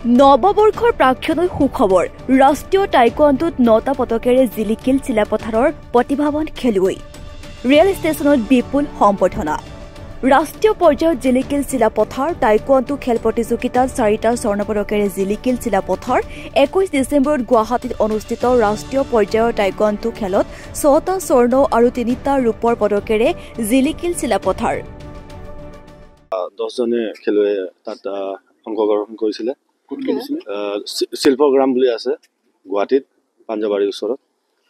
নৱবৰ্ষৰ প্ৰাক্ষণৰ সুখবৰ ৰাষ্ট্ৰীয় টাইকোৱাণ্ডোত 9টা পদকেৰে জিলিকিল চিলাপথাৰৰ প্ৰতিভাৱান খেলুৱৈ ৰেল ষ্টেচনত বিপুল সম্বৰ্ধনা ৰাষ্ট্ৰীয় পৰ্যায়ত জিলিকিল চিলাপথাৰ টাইকোৱাণ্ডো খেল প্ৰতিযোগিতাত 4টা স্বৰ্ণ পদকেৰে জিলিকিল চিলাপথাৰ 21 ডিচেম্বৰত গুৱাহাটীত অনুষ্ঠিত ৰাষ্ট্ৰীয় পৰ্যায়ৰ টাইকোৱাণ্ডো খেলত 6টা স্বৰ্ণ আৰু 3টা ৰূপৰ পদকেৰে জিলিকিল চিলাপথাৰ 10 জনে খেলুৱৈ তাত অংশগ্ৰহণ কৰিছিল শিল্পগ্ৰাম বুলি আছে গুৱাহাটীত পাঞ্জাবাৰীৰ ওচৰত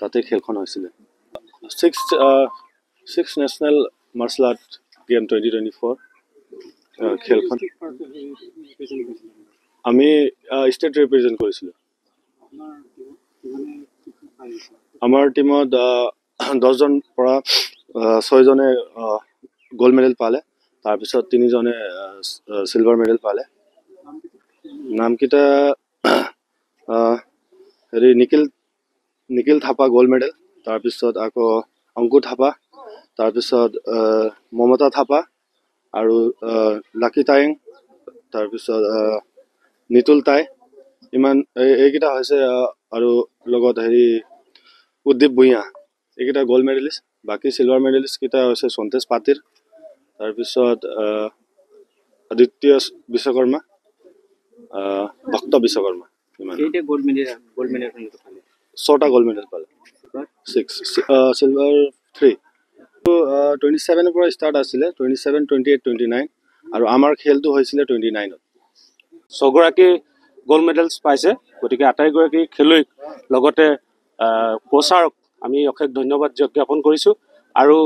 তাতে খেলখন হৈছিল 6 নেশ্যনেল মাৰ্শাল আৰ্ট গেম 2024 খেলখন আমি ষ্টেট ৰিপ্ৰেজেন্ট কৰিছিলো আমাৰ টিমত 10 জন পৰা 6 জনে গোল্ড মেডেল পালে তাৰ পিছত 3 জনে সিলভাৰ মেডেল পালে নাম কিটা হেৰি নিখিল থাপা গোল্ড মেডেল তাৰ পিছত আকৌ অংকুৰ থাপা তাৰ পিছত মমতা থাপা আৰু লাকি টাইং তাৰ পিছত নিতুল টাই ইমান এইকেইটা হৈছে আৰু লগত হেৰি উদ্দীপ ভূঞা এইকেইটা গোল্ড মেডেলিষ্ট বাকি সিলভাৰ মেডেলিষ্ট কেইটা হৈছে সন্তেশ পাতিৰ তাৰ পিছত আদিত্য বিশ্বকৰ্মা ভক্ত বিশ্বকৰ্মা এইটা গোল্ড মেডেল 6টা গোল্ড মেডেল পালে 6 সিলভাৰ 3 27 পৰা ষ্টাৰ্ট আছিলে 27 28 29 আৰু আমাৰ খেলটো হৈছিলে 29ত 6 গৰাকী গোল্ড মেডেলছ পাইছে গতিকে আটাইগৰাকী খেলুৱৈ লগতে কোচাৰক আমি অশেষ ধন্যবাদ জ্ঞাপন কৰিছো আৰু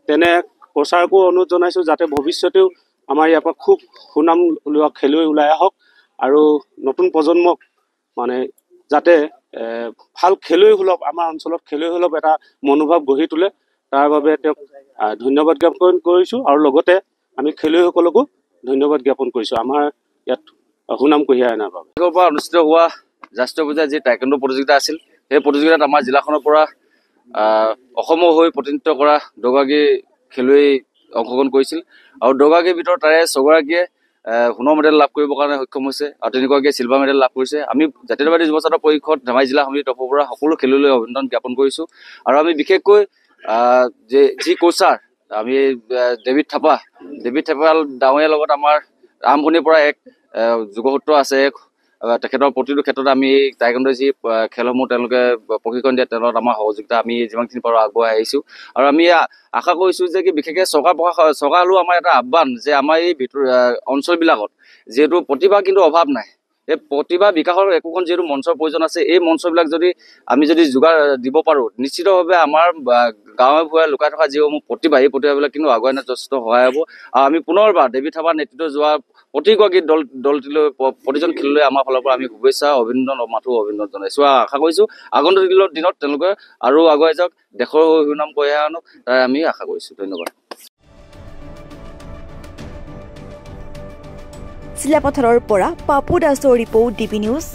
তেনে কোচাৰকো অনুৰোধ জনাইছো যাতে ভৱিষ্যতেও আমাৰ ইয়াৰ পৰা খুব সুনাম লোৱা খেলুৱৈ ওলাই আহক আৰু নতুন প্ৰজন্মক মানে যাতে ভাল খেলুৱৈ হলক আমাৰ অঞ্চলত খেলুৱৈ হলক এটা মনোভাৱ গঢ়ি তোলে তাৰ বাবে তেওঁক ধন্যবাদ জ্ঞাপন কৰিছো আৰু লগতে আমি খেলুৱৈসকলকো ধন্যবাদ জ্ঞাপন কৰিছো আমাৰ ইয়াত সুনাম কঢ়িয়াই অনাৰ বাবে পৰা অনুষ্ঠিত হোৱা ৰাষ্ট্ৰীয় পৰ্যায়ৰ যি টাইকোৱাণ্ডো প্ৰতিযোগিতা আছিল সেই প্ৰতিযোগিতাত আমাৰ জিলাখনৰ পৰা অসমৰ হৈ প্ৰতিনিধিত্ব কৰা 10গৰাকী খেলুৱৈ অংশগ্ৰহণ কৰিছিল আৰু 10গৰাকীৰ ভিতৰত তাৰে 6গৰাকীয়ে সোণৰ মেডেল লাভ কৰিবৰ কাৰণে সক্ষম হৈছে আৰু 3গৰাকীয়ে সিলভাৰ মেডেল লাভ কৰিছে আমি জাতীয়তাবাদী যুৱ ছাত্ৰ পৰিষদ ধেমাজি জিলা সমিতিৰ তৰফৰ পৰা সকলো খেলুৱৈলৈ অভিনন্দন জ্ঞাপন কৰিছো আৰু আমি বিশেষকৈ যি কোচাৰ আমি ডেভিড থাপা ডাঙৰীয়াৰ লগত আমাৰ আৰম্ভণিৰ পৰা এক যোগসূত্ৰ আছে তেখেতৰ প্ৰতিটো ক্ষেত্ৰত আমি টাইকোৱাণ্ডোৰ যি খেলসমূহ তেওঁলোকে প্ৰশিক্ষণ দিয়ে তেওঁলোকৰ আমাৰ সহযোগিতা আমি যিমানখিনি পাৰোঁ আগুৱাই আহিছোঁ আৰু আমি আশা কৰিছোঁ যে কি বিশেষকৈ চৰকাৰলৈও আমাৰ এটা আহ্বান যে আমাৰ এই অঞ্চলবিলাকত যিহেতু প্ৰতিভা কিন্তু অভাৱ নাই এই প্ৰতিভা বিকাশৰ একোখন যিহেতু মঞ্চৰ প্ৰয়োজন আছে এই মঞ্চবিলাক যদি আমি যদি যোগাৰ দিব পাৰোঁ নিশ্চিতভাৱে আমাৰ গাঁৱে ভূঞে লুকাই থকা যিসমূহ প্ৰতিভা এই প্ৰতিভাবিলাক কিন্তু আগুৱাই নিয়াত যথেষ্ট সহায় হ'ব আৰু আমি পুনৰবাৰ ডেভিড থাপাৰ নেতৃত্বত যোৱা প্ৰতিগৰাকী দলটিলৈ প্ৰতিজন খেলুৱৈ আমাৰ ফালৰ পৰা আমি শুভেচ্ছা অভিনন্দন জনাইছো আশা কৰিছোঁ আগন্তুক দিনত তেওঁলোকে আৰু আগুৱাই যাওক দেশৰ সুনাম কঢ়িয়াই আনক তাই আমি আশা কৰিছোঁ ধন্যবাদ চিলাপথাৰৰ পৰা পাপু দাসৰ ৰিপৰ্ট ডিবি নিউজ